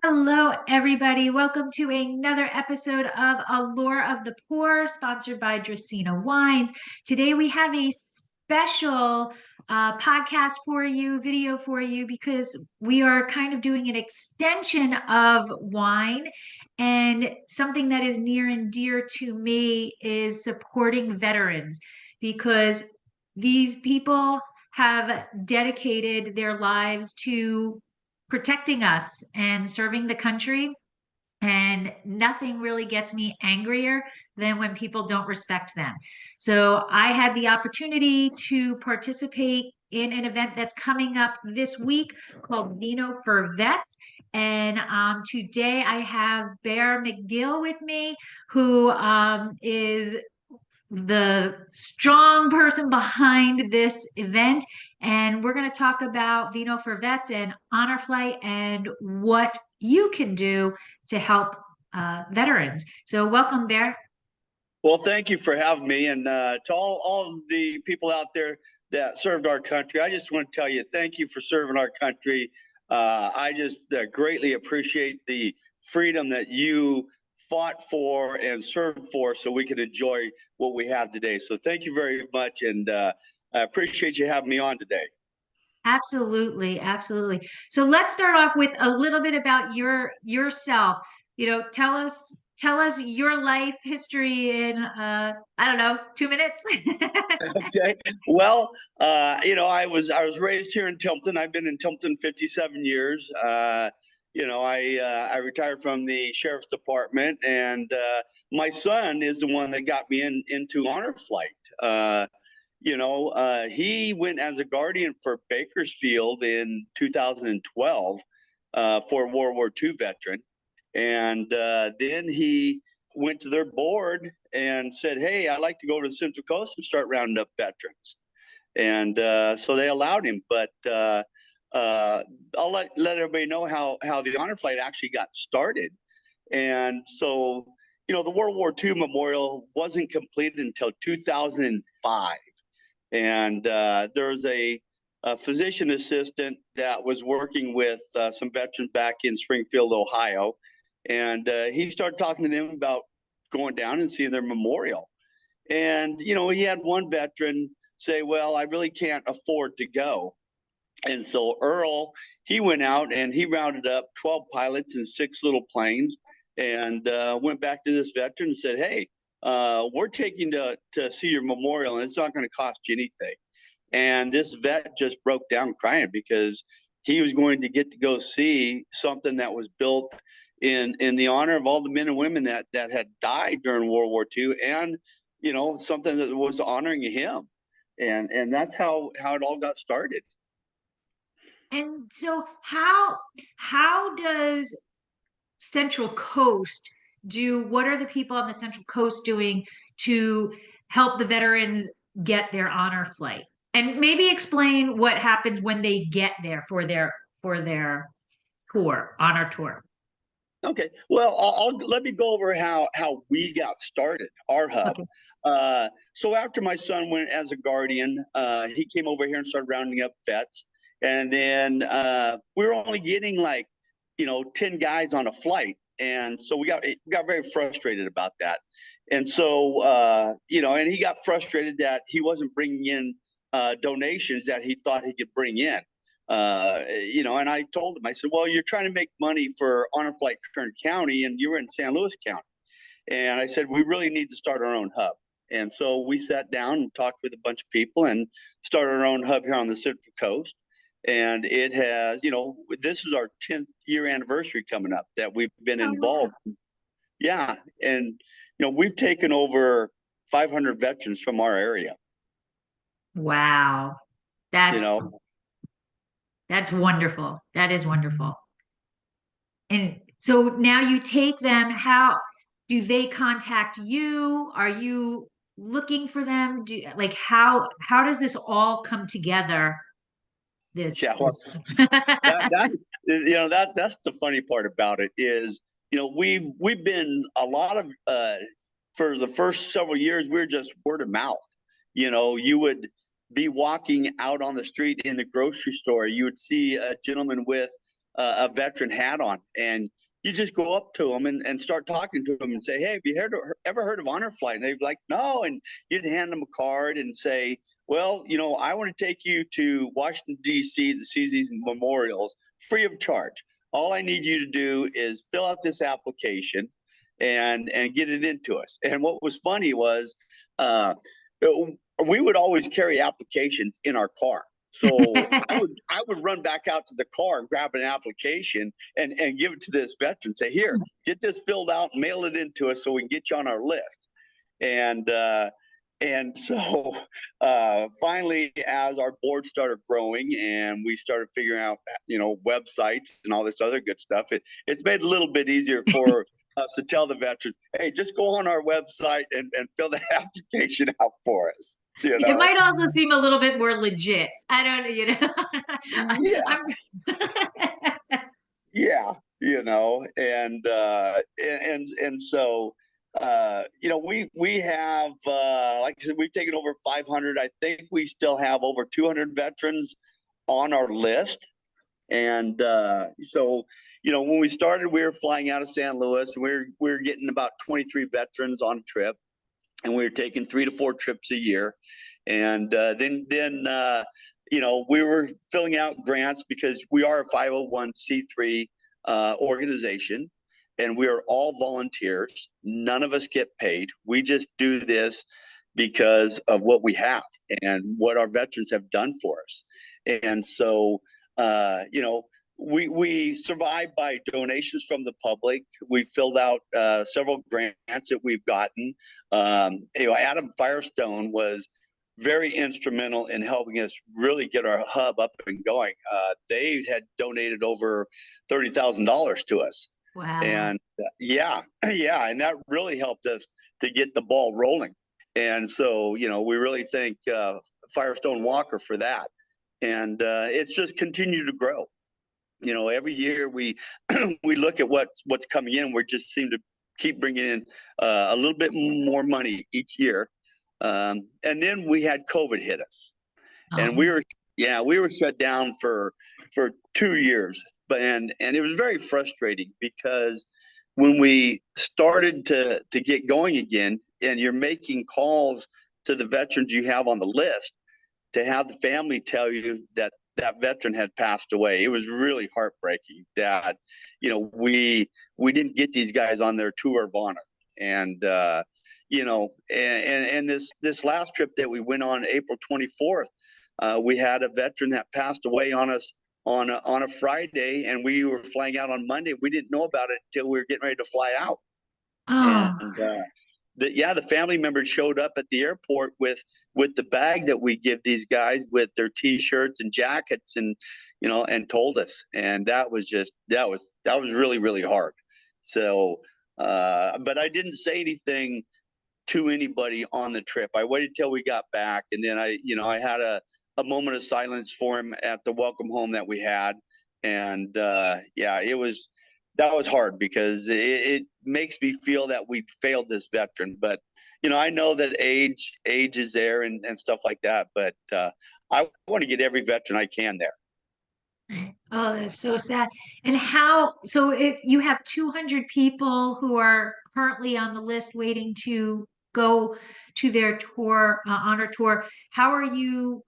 Hello, everybody. Welcome to another episode of Allure of the Poor, sponsored by Dracaena Wines. Today, we have a special podcast for you, video for you, because we are kind of doing an extension of wine. And something that is near and dear to me is supporting veterans, because these people have dedicated their lives to protecting us and serving the country. And nothing really gets me angrier than when people don't respect them. So I had the opportunity to participate in an event that's coming up this week called Vino for Vets. And today I have Bear McGill with me, who is the strong person behind this event. And we're going to talk about Vino for Vets and Honor Flight and what you can do to help veterans. So, welcome, Bear. Well, thank you for having me. And to all of the people out there that served our country, I just want to tell you, thank you for serving our country. I just greatly appreciate the freedom that you fought for and served for so we can enjoy what we have today. So thank you very much. And I appreciate you having me on today. Absolutely, absolutely. So let's start off with a little bit about yourself. Tell us your life history in I don't know, 2 minutes. Okay. Well, I was raised here in Tilton. I've been in Tilton 57 years. I retired from the sheriff's department, and my son is the one that got me into honor flight. He went as a guardian for Bakersfield in 2012 for a World War II veteran. And then he went to their board and said, "Hey, I'd like to go to the Central Coast and start rounding up veterans." And so they allowed him. But I'll let everybody know how the honor flight actually got started. And so, the World War II memorial wasn't completed until 2005. And there was a physician assistant that was working with some veterans back in Springfield, Ohio. And he started talking to them about going down and seeing their memorial. And, he had one veteran say, "Well, I really can't afford to go." And so Earl, he went out and he rounded up 12 pilots and 6 little planes and went back to this veteran and said, "Hey, we're taking to see your memorial, and it's not going to cost you anything." And this vet just broke down crying because he was going to get to go see something that was built in the honor of all the men and women that had died during World War II, and something that was honoring him. And that's how it all got started. And so how does Central Coast do, what are the people on the Central Coast doing to help the veterans get their honor flight? And maybe explain what happens when they get there for their tour, honor tour. Okay. Well, let me go over how we got started, our hub. Okay. So after my son went as a guardian, he came over here and started rounding up vets. And then we were only getting 10 guys on a flight. And so we got very frustrated about that. And so, and he got frustrated that he wasn't bringing in donations that he thought he could bring in. And I told him, I said, "Well, you're trying to make money for Honor Flight Kern County, and you're in San Luis County." And I said, "We really need to start our own hub." And so we sat down and talked with a bunch of people and started our own hub here on the Central Coast. And it has, this is our 10th year anniversary coming up that we've been involved. Yeah. And, we've taken over 500 veterans from our area. Wow. That's wonderful. That is wonderful. And so now you take them, how do they contact you? Are you looking for them? How does this all come together? That's the funny part about it is, we've been a lot of for the first several years, we were just word of mouth. You would be walking out on the street in the grocery store, you would see a gentleman with a veteran hat on, and you just go up to them and start talking to them and say, "Hey, have you ever heard of Honor Flight?" And they'd be like, "No," and you'd hand them a card and say, "Well, I want to take you to Washington D.C. to see these memorials free of charge. All I need you to do is fill out this application and get it into us." And what was funny was, uh, we would always carry applications in our car. So I would run back out to the car and grab an application and give it to this veteran. Say, "Here, get this filled out and mail it in to us so we can get you on our list." And so finally, as our board started growing and we started figuring out, websites and all this other good stuff, it's made it a little bit easier for us to tell the veteran, "Hey, just go on our website and fill the application out for us." It might also seem a little bit more legit. I don't, Yeah, I'm yeah, and so we have like I said, we've taken over 500. I think we still have over 200 veterans on our list. And so when we started, we were flying out of San Louis. We were getting about 23 veterans on a trip, and we were taking 3 to 4 trips a year. And then we were filling out grants because we are a 501c3 organization, and we are all volunteers. None of us get paid. We just do this because of what we have and what our veterans have done for us. And so, we survived by donations from the public. We filled out several grants that we've gotten. Adam Firestone was very instrumental in helping us really get our hub up and going. They had donated over $30,000 to us. Wow. And yeah, and that really helped us to get the ball rolling. And so, we really thank Firestone Walker for that. And it's just continued to grow. Every year we we look at what's coming in. We just seem to keep bringing in a little bit more money each year. And then we had COVID hit us, and we were shut down for 2 years. And it was very frustrating because when we started to get going again, and you're making calls to the veterans you have on the list, to have the family tell you that that veteran had passed away, it was really heartbreaking that we didn't get these guys on their tour of honor. And and this last trip that we went on April 24th, we had a veteran that passed away on us on a Friday, and we were flying out on Monday. We didn't know about it until we were getting ready to fly out. Oh. And the family members showed up at the airport with the bag that we give these guys with their T-shirts and jackets, and and told us. And that was really, really hard. So but I didn't say anything to anybody on the trip. I waited till we got back, and then I had a moment of silence for him at the welcome home that we had. And that was hard because it makes me feel that we failed this veteran. But I know that age is there and stuff like that. But I want to get every veteran I can there. Oh, that's so sad. And so if you have 200 people who are currently on the list waiting to go to their tour, honor tour, how are you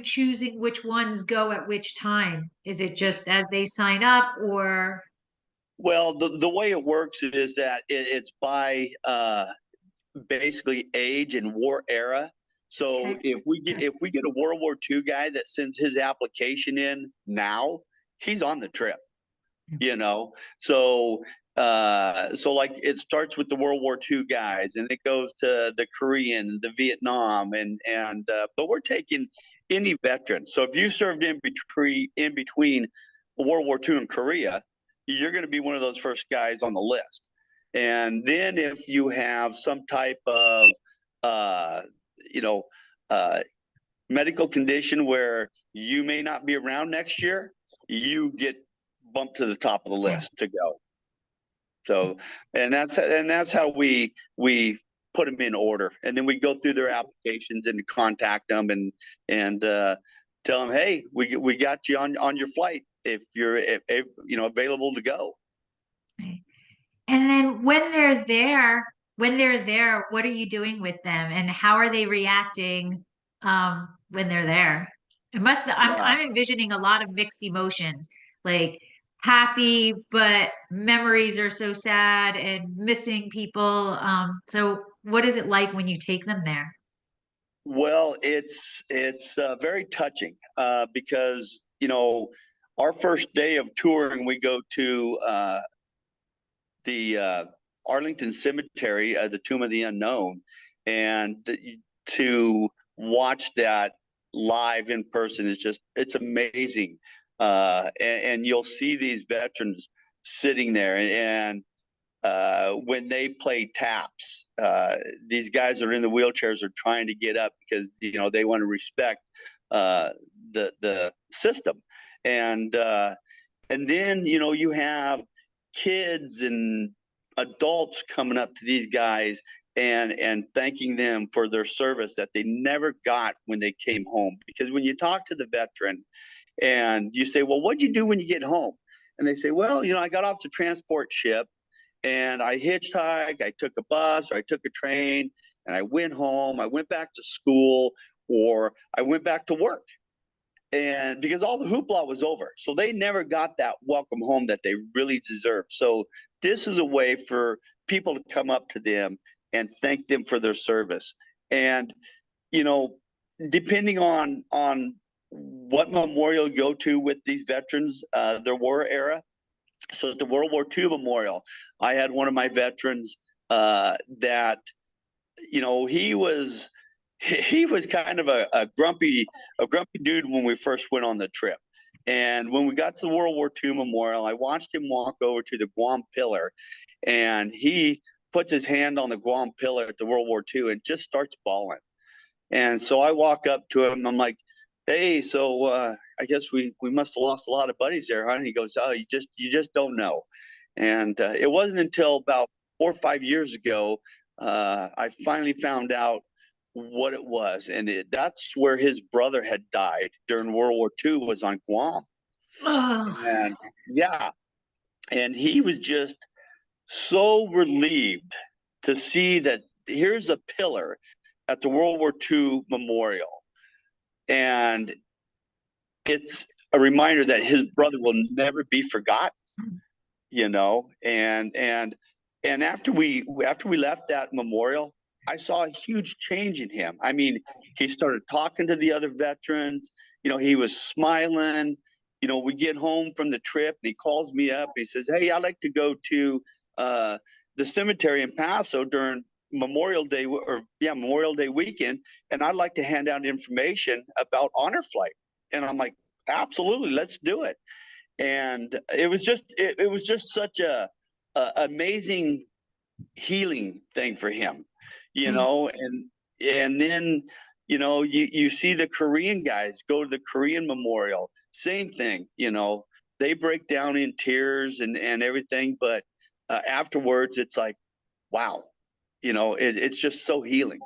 choosing which ones go at which time? Is it just as they sign up, or? Well, the way it works is that it's by basically age and war era. So Okay. if we get a World War II guy that sends his application in now, he's on the trip. So like it starts with the World War II guys, and it goes to the Korean, the Vietnam, and but we're taking any veteran. So if you served in between World War II and Korea, you're going to be one of those first guys on the list. And then if you have some type of uh, you know uh, medical condition where you may not be around next year, you get bumped to the top of the list to go. So, and that's how we put them in order, and then we go through their applications and contact them and tell them, "Hey, we got you on your flight, if you're available to go. Right. And then when they're there, what are you doing with them and how are they reacting when they're there? It must be, Yeah. I'm envisioning a lot of mixed emotions, like happy, but memories are so sad and missing people. So what is it like when you take them there? Well, it's very touching because our first day of touring, we go to the Arlington Cemetery, the Tomb of the Unknown, and to watch that live in person is it's amazing. And you'll see these veterans sitting there, and when they play taps, these guys that are in the wheelchairs are trying to get up because they want to respect uh, the system, and then you have kids and adults coming up to these guys and thanking them for their service that they never got when they came home. Because when you talk to the veteran and you say, well, what'd you do when you get home? And they say, well, I got off the transport ship and I hitchhiked, I took a bus or I took a train and I went home, I went back to school, or I went back to work. And because all the hoopla was over. So they never got that welcome home that they really deserved. So this is a way for people to come up to them and thank them for their service. And, you know, depending on what memorial you go to with these veterans, their war era. So at the World War II memorial, I had one of my veterans that he was kind of a grumpy dude when we first went on the trip. And when we got to the World War II memorial, I watched him walk over to the Guam pillar, and he puts his hand on the Guam pillar at the World War II and just starts bawling. And so I walk up to him. I'm like, "Hey, so I guess we must have lost a lot of buddies there, huh?" And he goes, "Oh, you just don't know." And it wasn't until about 4 or 5 years ago I finally found out what it was, and that's where his brother had died during World War II, was on Guam. Oh, And yeah, and he was just so relieved to see that here's a pillar at the World War II memorial, and it's a reminder that his brother will never be forgotten. And after we left that memorial, I saw a huge change in him. I mean, he started talking to the other veterans. He was smiling. We get home from the trip and he calls me up. He says, "Hey, I'd like to go to uh, the cemetery in Paso during Memorial Day weekend, and I'd like to hand out information about honor flight." And I'm like, "Absolutely, let's do it." And it was just such a amazing healing thing for him, yeah. and then you see the Korean guys go to the Korean memorial, same thing. They break down in tears and everything, but afterwards it's like, wow, it's just so healing.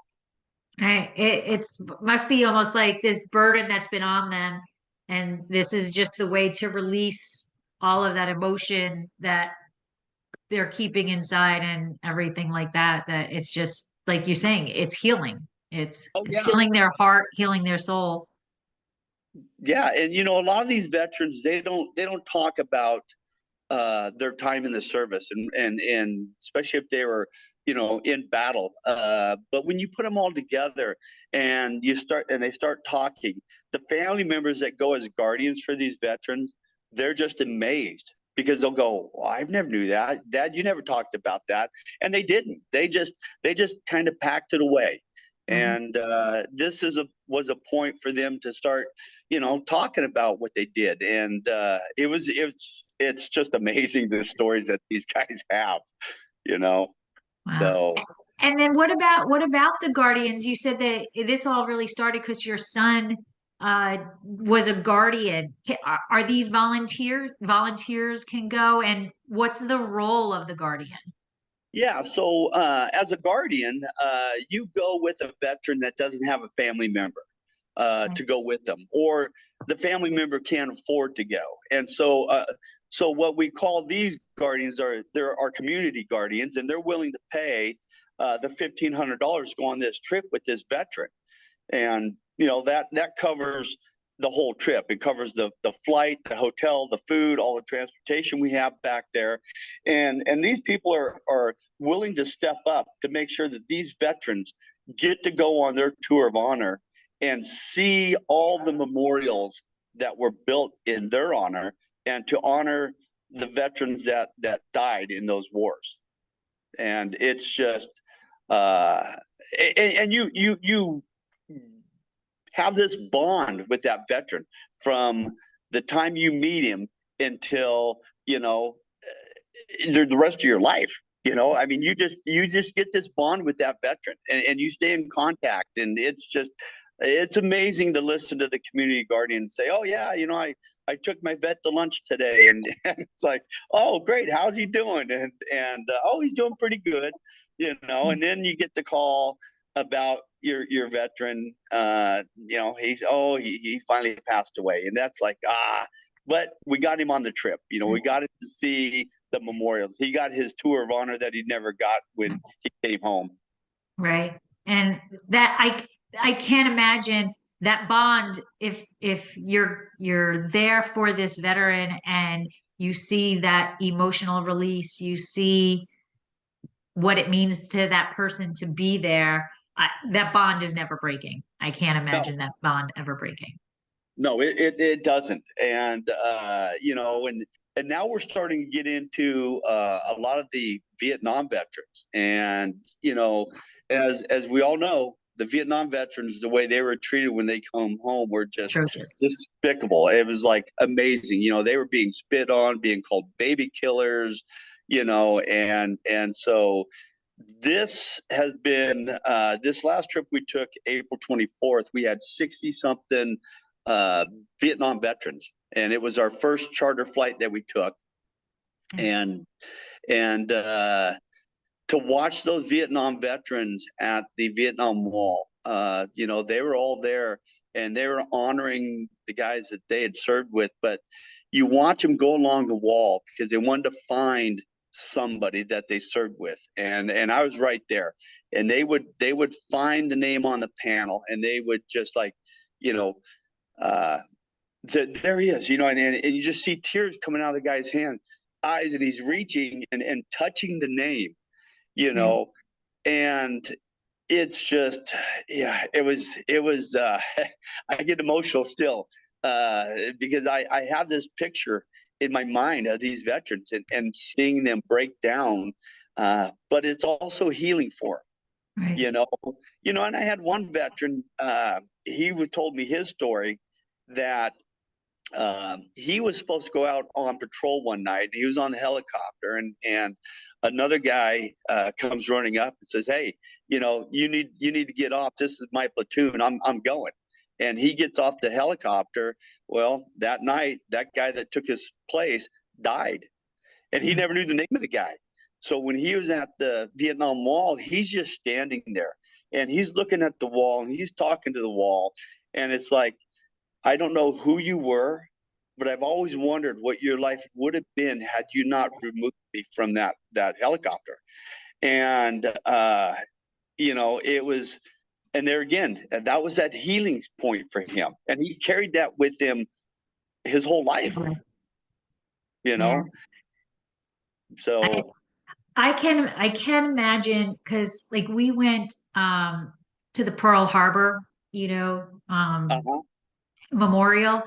Right. It's must be almost like this burden that's been on them, and this is just the way to release all of that emotion that they're keeping inside and everything like that. That it's just like you're saying, it's healing. Oh It's yeah. healing their heart, healing their soul. Yeah, and a lot of these veterans, they don't talk about their time in the service, and especially if they were in battle. But when you put them all together and they start talking, the family members that go as guardians for these veterans, they're just amazed because they'll go, "Well, I've never knew that, Dad. You never talked about that," and they didn't. They just kind of packed it away. Mhm. And this was a point for them to start talking about what they did. And it's just amazing, the stories that these guys have, you know. Wow. So And then what about the Guardians? You said that this all really started because your son was a guardian. Are these volunteers can go, and what's the role of the Guardian? yeah, so as a guardian, you go with a veteran that doesn't have a family member. to go with them, or the family member can't afford to go. And so what we call these guardians they're our community guardians, and they're willing to pay the $1,500 to go on this trip with this veteran. And that covers the whole trip. It covers the flight, the hotel, the food, all the transportation we have back there. And these people are willing to step up to make sure that these veterans get to go on their tour of honor and see all the memorials that were built in their honor, and to honor the veterans that died in those wars. And it's just and you have this bond with that veteran from the time you meet him until the rest of your life. I mean, you just get this bond with that veteran, and you stay in contact. And it's amazing to listen to the community guardians say, oh yeah, I took my vet to lunch today, and it's like, oh great, how's he doing? And oh, he's doing pretty good. And then you get the call about your veteran. He finally passed away, and that's like, but we got him on the trip. We got him to see the memorials. He got his tour of honor that he never got when he came home. Right. And that I can't imagine that bond if you're there for this veteran and you see that emotional release, you see what it means to that person to be there. That bond is never breaking. I can't imagine that bond ever breaking. No, it doesn't. And and now we're starting to get into a lot of the Vietnam veterans. And as we all know, the Vietnam veterans, the way they were treated when they come home were just despicable. It was like amazing. They were being spit on, being called baby killers, and so this has been this last trip we took April 24th, we had 60 something Vietnam veterans, and it was our first charter flight that we took. And to watch those Vietnam veterans at the Vietnam Wall, they were all there, and they were honoring the guys that they had served with. But you watch them go along the wall because they wanted to find somebody that they served with, and I was right there, and they would find the name on the panel, and they would just like, there he is, and you just see tears coming out of the guy's eyes, and he's reaching and touching the name, and it's just, yeah, it was I get emotional still because I have this picture in my mind of these veterans and seeing them break down, but it's also healing for them. Right. And I had one veteran, he told me his story that he was supposed to go out on patrol one night. He was on the helicopter, and another guy comes running up and says, hey, you need to get off. This is my platoon. I'm going. And he gets off the helicopter. Well, that night, that guy that took his place died, and he never knew the name of the guy. So when he was at the Vietnam Wall, he's just standing there, and he's looking at the wall, and he's talking to the wall. And it's like, I don't know who you were, but I've always wondered what your life would have been had you not removed me from that helicopter. And it was, and there again, that was that healing point for him, and he carried that with him his whole life. Yeah. So I can imagine, because like we went to the Pearl Harbor, memorial,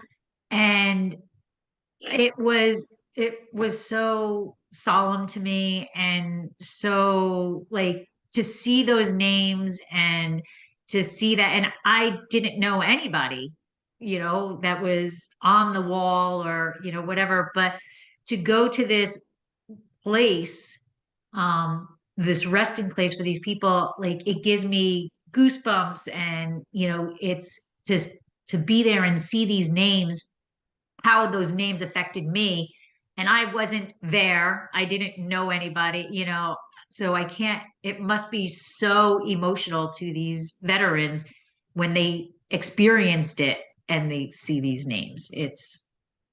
and it was so solemn to me, and so like to see those names and to see that, and I didn't know anybody that was on the wall or whatever, but to go to this place, this resting place for these people, like it gives me goosebumps. And it's just to be there and see these names, how those names affected me. And I wasn't there, I didn't know anybody, so I can't, it must be so emotional to these veterans when they experienced it and they see these names. It's,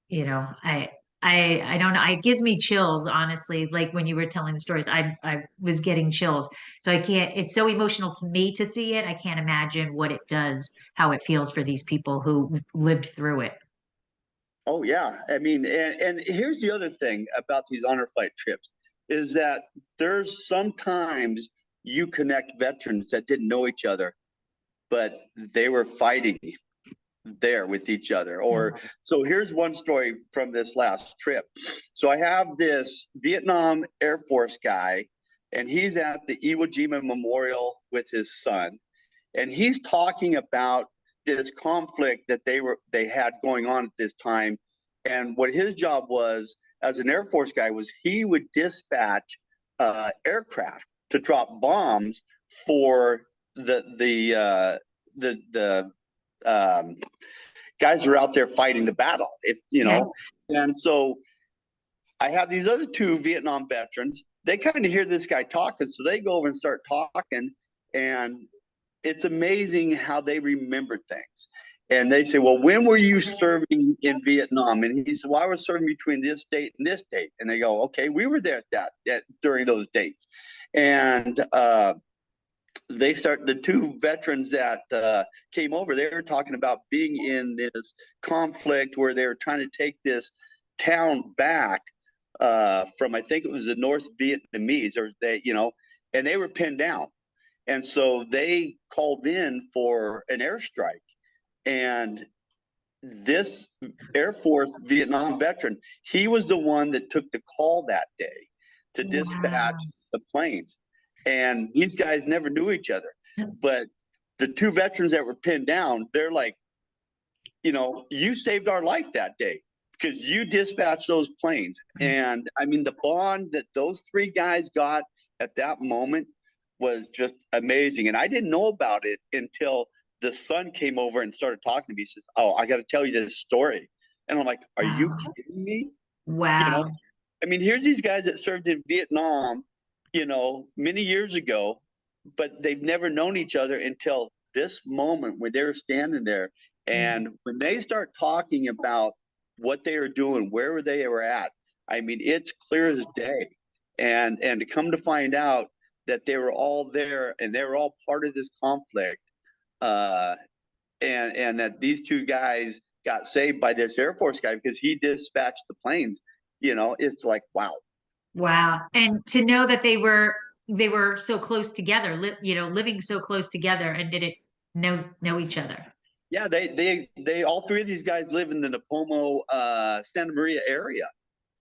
you know, I don't know. It gives me chills, honestly. Like when you were telling the stories, I was getting chills. So I can't, it's so emotional to me to see it. I can't imagine what it does, how it feels for these people who lived through it. Oh yeah. I mean, and here's the other thing about these honor flight trips is that there's sometimes you connect veterans that didn't know each other, but they were fighting there with each other. Or so here's one story from this last trip. So I have this Vietnam Air Force guy, and he's at the Iwo Jima Memorial with his son, and he's talking about this conflict that they had going on at this time. And what his job was as an Air Force guy was he would dispatch aircraft to drop bombs for the guys who are out there fighting the battle. If you Okay. know, and so I have these other two Vietnam veterans. They kind of hear this guy talking, so they go over and start talking, and it's amazing how they remember things. And they say, "Well, when were you serving in Vietnam?" And he said, "Well, I was serving between this date and this date." And they go, "Okay, we were there at that during those dates." And they start the two veterans that came over. They were talking about being in this conflict where they were trying to take this town back from I think it was the North Vietnamese, or they, and they were pinned down. And so they called in for an airstrike. And this Air Force Vietnam veteran, he was the one that took the call that day to Wow. dispatch the planes. And these guys never knew each other. But the two veterans that were pinned down, they're like, you saved our life that day because you dispatched those planes. And I mean, the bond that those three guys got at that moment was just amazing. And I didn't know about it until the son came over and started talking to me. He says, "Oh, I got to tell you this story." And I'm like, "Are you Wow. kidding me?" You know, Wow. I mean, here's these guys that served in Vietnam, many years ago, but they've never known each other until this moment where they're standing there. And when they start talking about what they were doing, where they were at, I mean, it's clear as day. And to come to find out that they were all there and they were all part of this conflict, uh, and that these two guys got saved by this Air Force guy because he dispatched the planes. It's like, wow. Wow. And to know that they were so close together, living so close together and didn't know each other. Yeah, they all three of these guys live in the Napomo, Santa Maria area,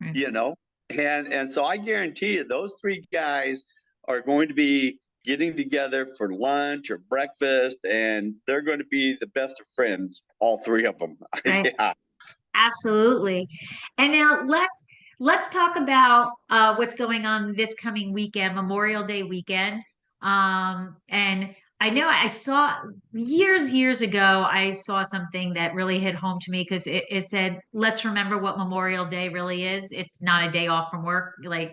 Mm. you know, and so I guarantee you those three guys are going to be getting together for lunch or breakfast, and they're going to be the best of friends, all three of them. Right. Yeah. Absolutely. And now let's talk about what's going on this coming weekend, Memorial Day weekend. And I know I saw years ago, I saw something that really hit home to me because it said, let's remember what Memorial Day really is. It's not a day off from work, Right.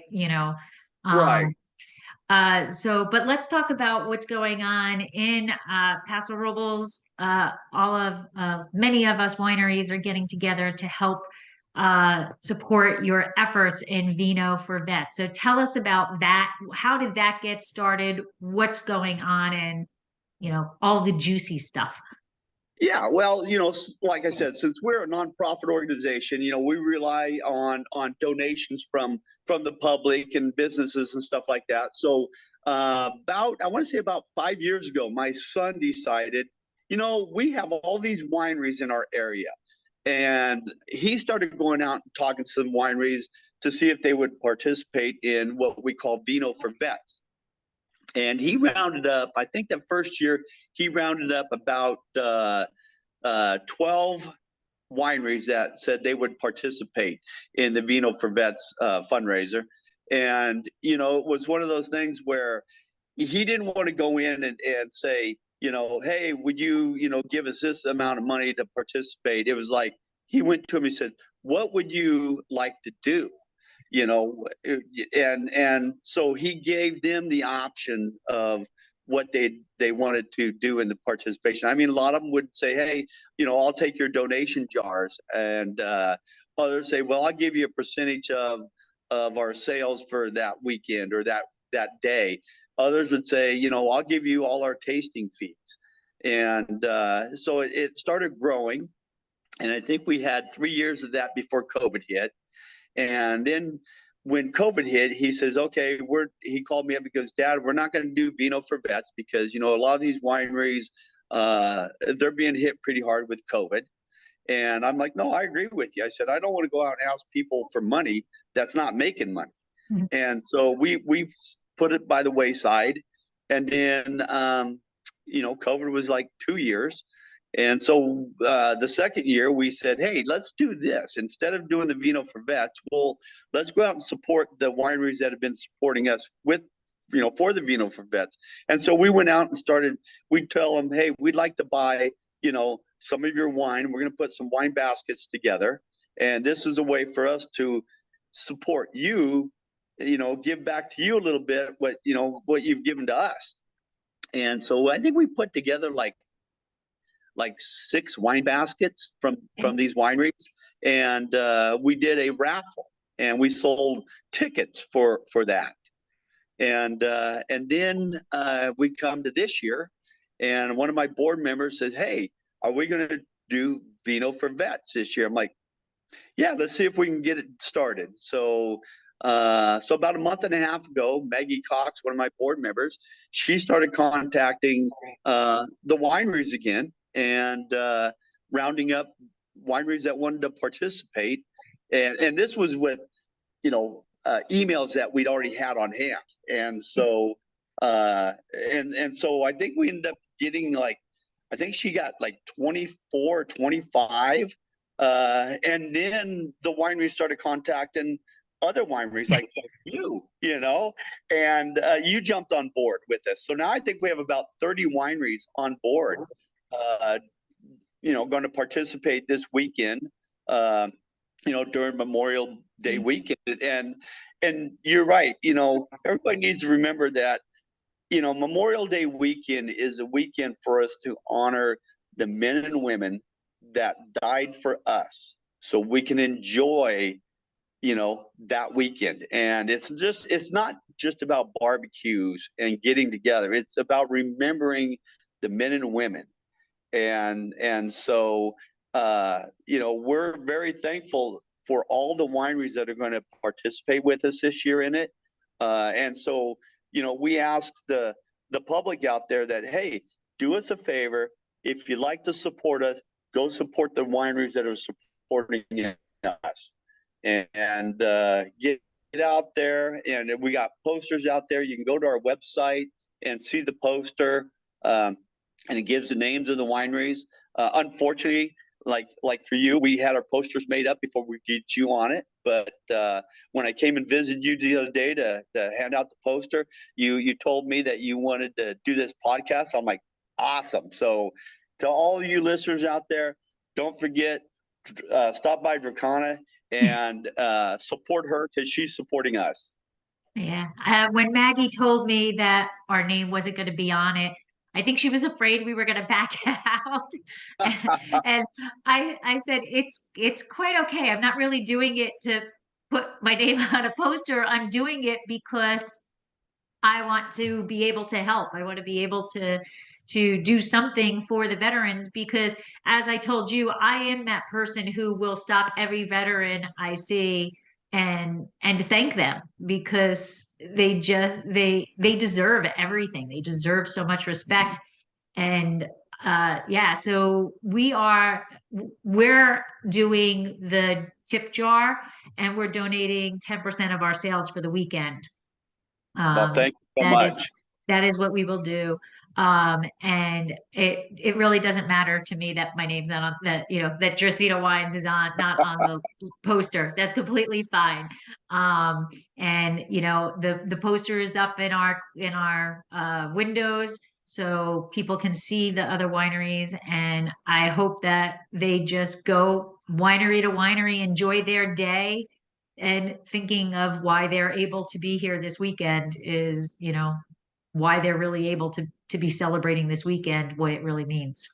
um, but let's talk about what's going on in Paso Robles. Many of us wineries are getting together to help support your efforts in Vino for Vets. So tell us about that. How did that get started? What's going on, and all the juicy stuff. Yeah, well, like I said, since we're a nonprofit organization, we rely on donations from the public and businesses and stuff like that. So about I want to say about 5 years ago, my son decided, we have all these wineries in our area, and he started going out and talking to some wineries to see if they would participate in what we call Vino for Vets. And he rounded up, I think the first year he rounded up about 12 wineries that said they would participate in the Vino for Vets fundraiser. And, it was one of those things where he didn't want to go in and say, hey, would you, give us this amount of money to participate? It was like he went to him, he said, what would you like to do? And so he gave them the option of what they wanted to do in the participation. I mean, a lot of them would say, hey, I'll take your donation jars, and others say, well, I'll give you a percentage of our sales for that weekend or that day. Others would say, I'll give you all our tasting fees. And so it started growing. And I think we had 3 years of that before COVID hit. And then when COVID hit, he says, okay, he called me up. He goes, Dad, we're not going to do Vino for Vets because, a lot of these wineries, they're being hit pretty hard with COVID. And I'm like, no, I agree with you. I said, I don't want to go out and ask people for money that's not making money. Mm-hmm. And so we put it by the wayside. And then, COVID was like 2 years. And so the second year we said, hey, let's do this. Instead of doing the Vino for Vets, let's go out and support the wineries that have been supporting us with, for the Vino for Vets. And so we went out and we'd tell them, hey, we'd like to buy, some of your wine. We're going to put some wine baskets together. And this is a way for us to support you, give back to you a little bit, what you've given to us. And so I think we put together like 6 wine baskets from these wineries, and we did a raffle, and we sold tickets for that. And then we come to this year, and one of my board members says, hey, are we going to do Vino for Vets this year? I'm like, yeah, let's see if we can get it started. So about a month and a half ago, Maggie Cox, one of my board members, she started contacting the wineries again and rounding up wineries that wanted to participate. And this was with, emails that we'd already had on hand. And so, so I think we ended up getting I think she got 24, 25. And then the wineries started contacting other wineries like you, and you jumped on board with us. So now I think we have about 30 wineries on board, going to participate this weekend, during Memorial Day weekend. And you're right, everybody needs to remember that, Memorial Day weekend is a weekend for us to honor the men and women that died for us so we can enjoy, that weekend. And it's not just about barbecues and getting together. It's about remembering the men and women. And so, we're very thankful for all the wineries that are going to participate with us this year in it. And so, we ask the public out there that, hey, do us a favor. If you'd like to support us, go support the wineries that are supporting us, and get out there. And we got posters out there. You can go to our website and see the poster, and it gives the names of the wineries. Unfortunately, like for you, we had our posters made up before we get you on it. But when I came and visited you the other day to hand out the poster, you told me that you wanted to do this podcast. I'm like, awesome. So to all of you listeners out there, don't forget, stop by Dracana and support her because she's supporting us. Yeah. When Maggie told me that our name wasn't going to be on it, I think she was afraid we were going to back out. And I said, it's quite okay. I'm not really doing it to put my name on a poster. I'm doing it because I want to be able to help. I want to be able to do something for the veterans, because as I told you, I am that person who will stop every veteran I see and thank them, because they deserve everything. They deserve so much respect. And yeah, so we're doing the tip jar, and we're donating 10% of our sales for the weekend. Well, thank you so much. That is what we will do. And it really doesn't matter to me that my name's not on that, that Dracaena Wines is not on the poster. That's completely fine. And the poster is up in our windows, so people can see the other wineries. And I hope that they just go winery to winery, enjoy their day, and thinking of why they're able to be here this weekend is, why they're really able to be celebrating this weekend, what it really means.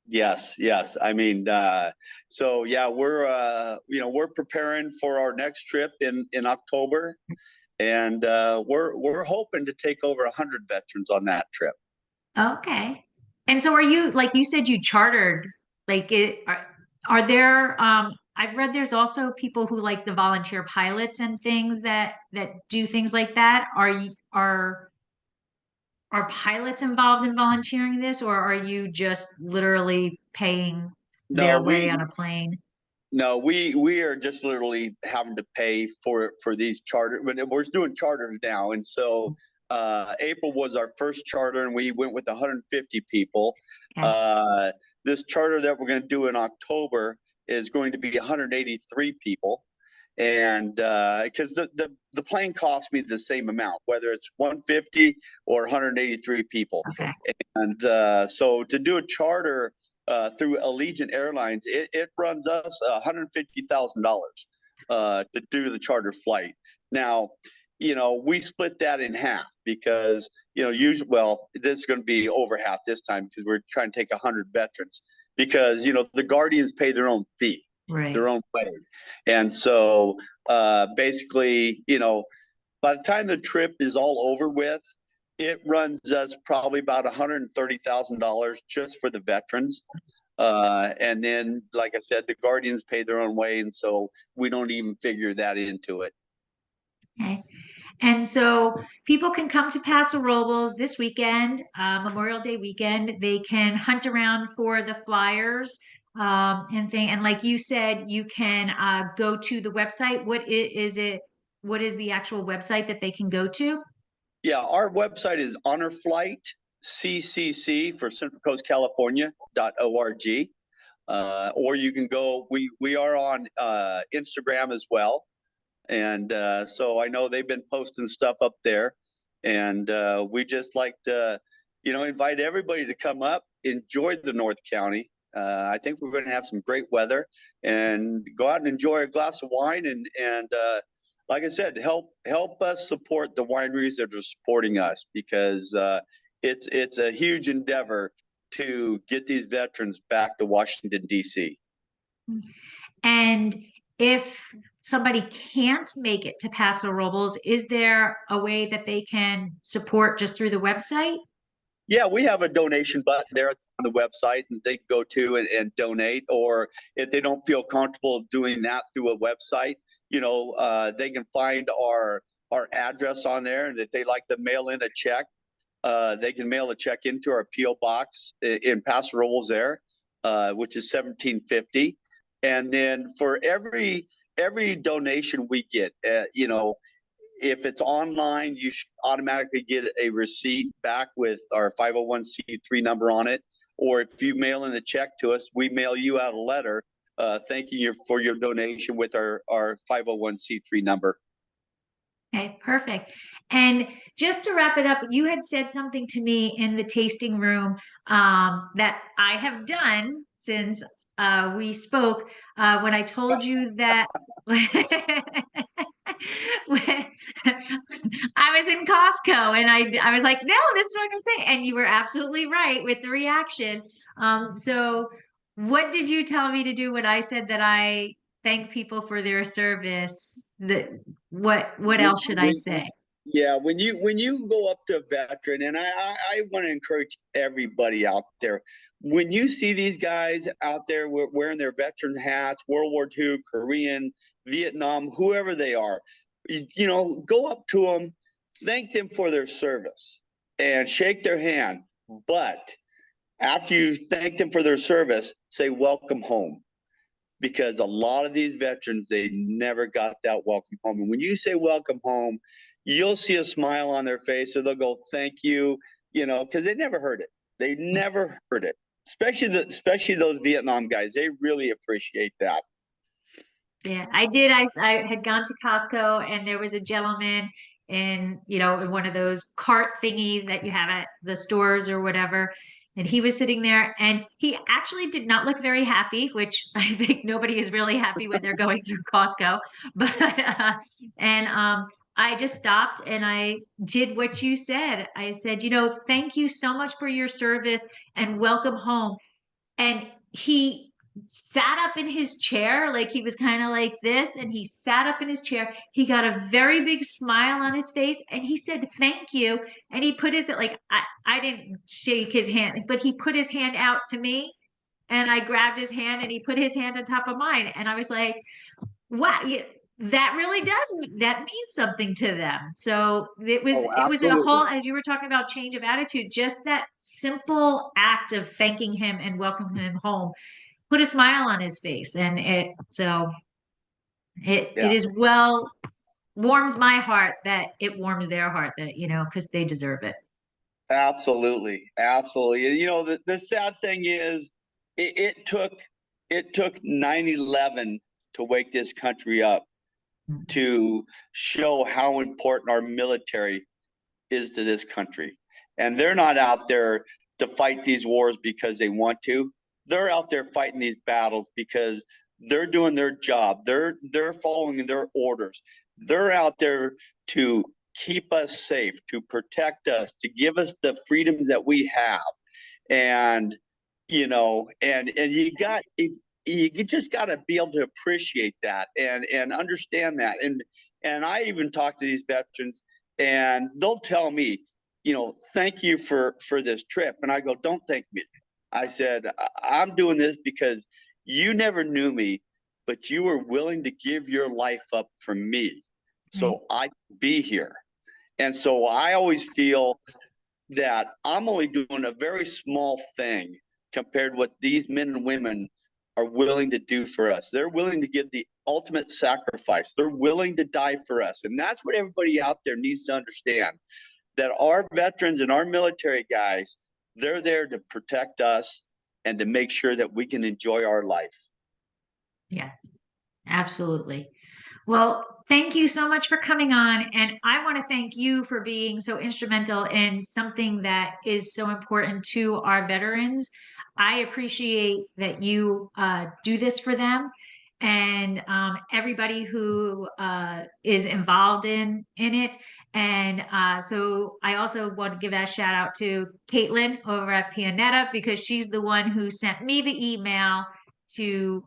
Yes, yes. I mean, so yeah, we're preparing for our next trip in October, and we're hoping to take over 100 veterans on that trip. Okay. And so are you, like you said, you chartered, like are there, I've read there's also people who like the volunteer pilots and things that do things like that. Are pilots involved in volunteering this, or are you just literally paying No, their way we on a plane? no, we are just literally having to pay for these charter. But we're doing charters now, and so April was our first charter, and we went with 150 people. Okay. Uh, this charter that we're going to do in October is going to be 183 people, and because the plane cost me the same amount, whether it's 150 or 183 people, Okay. and so to do a charter through Allegiant Airlines, it runs us $150,000 to do the charter flight. Now, we split that in half because, usually, well, this is going to be over half this time because we're trying to take 100 veterans because, the Guardians pay their own fee, Right. their own way. And so basically, by the time the trip is all over with, it runs us probably about $130,000 just for the veterans. And then, like I said, the Guardians pay their own way, and so we don't even figure that into it. Okay. And so people can come to Paso Robles this weekend, Memorial Day weekend. They can hunt around for the flyers and thing. And like you said, you can go to the website. Is it? What is the actual website that they can go to? Yeah, our website is honorflight CCC for Central Coast California.org. Or you can go, we are on Instagram as well. And so I know they've been posting stuff up there. And we just like to, invite everybody to come up, enjoy the North County. I think we're going to have some great weather and go out and enjoy a glass of wine and like I said, help us support the wineries that are supporting us because it's a huge endeavor to get these veterans back to Washington D.C. And if somebody can't make it to Paso Robles, is there a way that they can support just through the website? Yeah, we have a donation button there on the website and they can go to and donate. Or if they don't feel comfortable doing that through a website, they can find our address on there. And if they like to mail in a check, they can mail a check into our PO box in Paso Robles there, which is 1750. And then for every donation we get, if it's online, you should automatically get a receipt back with our 501c3 number on it. Or if you mail in a check to us, we mail you out a letter thanking you for your donation with our 501c3 number. Okay, perfect. And just to wrap it up, you had said something to me in the tasting room that I have done since we spoke when I told you that when I was in Costco and I was like, no, this is what I'm gonna say. And you were absolutely right with the reaction. So what did you tell me to do when I said that I thank people for their service? That what else should I say? Yeah, when you go up to a veteran, and I want to encourage everybody out there, when you see these guys out there wearing their veteran hats, World War II, Korean, Vietnam, whoever they are, go up to them, thank them for their service, and shake their hand. But after you thank them for their service, say welcome home because a lot of these veterans, they never got that welcome home. And when you say welcome home, you'll see a smile on their face or they'll go, thank you, because they never heard it. They never heard it. Especially those Vietnam guys. They really appreciate that. Yeah, I did. I had gone to Costco and there was a gentleman in one of those cart thingies that you have at the stores or whatever. And he was sitting there and he actually did not look very happy, which I think nobody is really happy when they're going through Costco. But and I just stopped and I did what you said. I said, thank you so much for your service and welcome home. And he sat up in his chair, like he was kind of like this, and he sat up in his chair. He got a very big smile on his face and he said, thank you. And he put his, like, I didn't shake his hand, but he put his hand out to me and I grabbed his hand and he put his hand on top of mine. And I was like, wow, that really that means something to them. So Oh, it was a whole, absolutely. as you were talking about change of attitude, just that simple act of thanking him and welcoming him home put a smile on his face. And it Yeah, is warms my heart that it warms their heart, that because they deserve it. absolutely. Absolutely. And the sad thing is it took 9/11 to wake this country up, to show how important our military is to this country. And they're not out there to fight these wars because they want to. They're out there fighting these battles because they're doing their job. They're following their orders. They're out there to keep us safe, to protect us, to give us the freedoms that we have. And and you just got to be able to appreciate that and understand that. And I even talk to these veterans and they'll tell me, thank you for this trip. And I go, don't thank me. I said, I'm doing this because you never knew me, but you were willing to give your life up for me Right. so I could be here. And so I always feel that I'm only doing a very small thing compared to what these men and women are willing to do for us. They're willing to give the ultimate sacrifice. They're willing to die for us. And that's what everybody out there needs to understand, that our veterans and our military guys, they're there to protect us and to make sure that we can enjoy our life. Yes, absolutely. Well, thank you so much for coming on. And I want to thank you for being so instrumental in something that is so important to our veterans. I appreciate that you do this for them and everybody who is involved in it. And so I also want to give a shout out to Caitlin over at Pianetta because she's the one who sent me the email to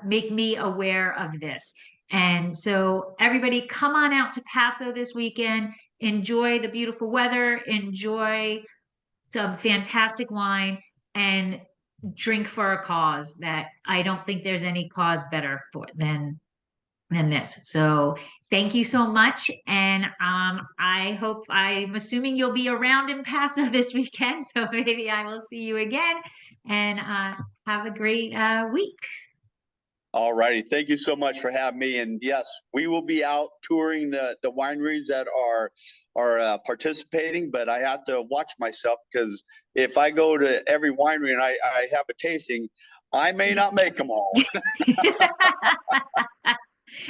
make me aware of this. And so everybody come on out to Paso this weekend, enjoy the beautiful weather, enjoy some fantastic wine, and drink for a cause that I don't think there's any cause better for than this. So thank you so much. And I'm assuming you'll be around in Paso this weekend. So maybe I will see you again and have a great week. All righty. Thank you so much for having me. And yes, we will be out touring the wineries that are participating, but I have to watch myself because if I go to every winery and I have a tasting, I may not make them all.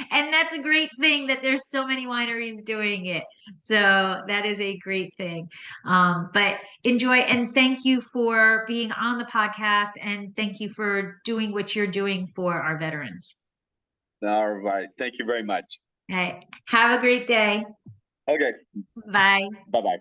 And that's a great thing that there's so many wineries doing it. So that is a great thing. But enjoy and thank you for being on the podcast and thank you for doing what you're doing for our veterans. All right. Thank you very much. All right. Have a great day. Okay. Bye. Bye-bye.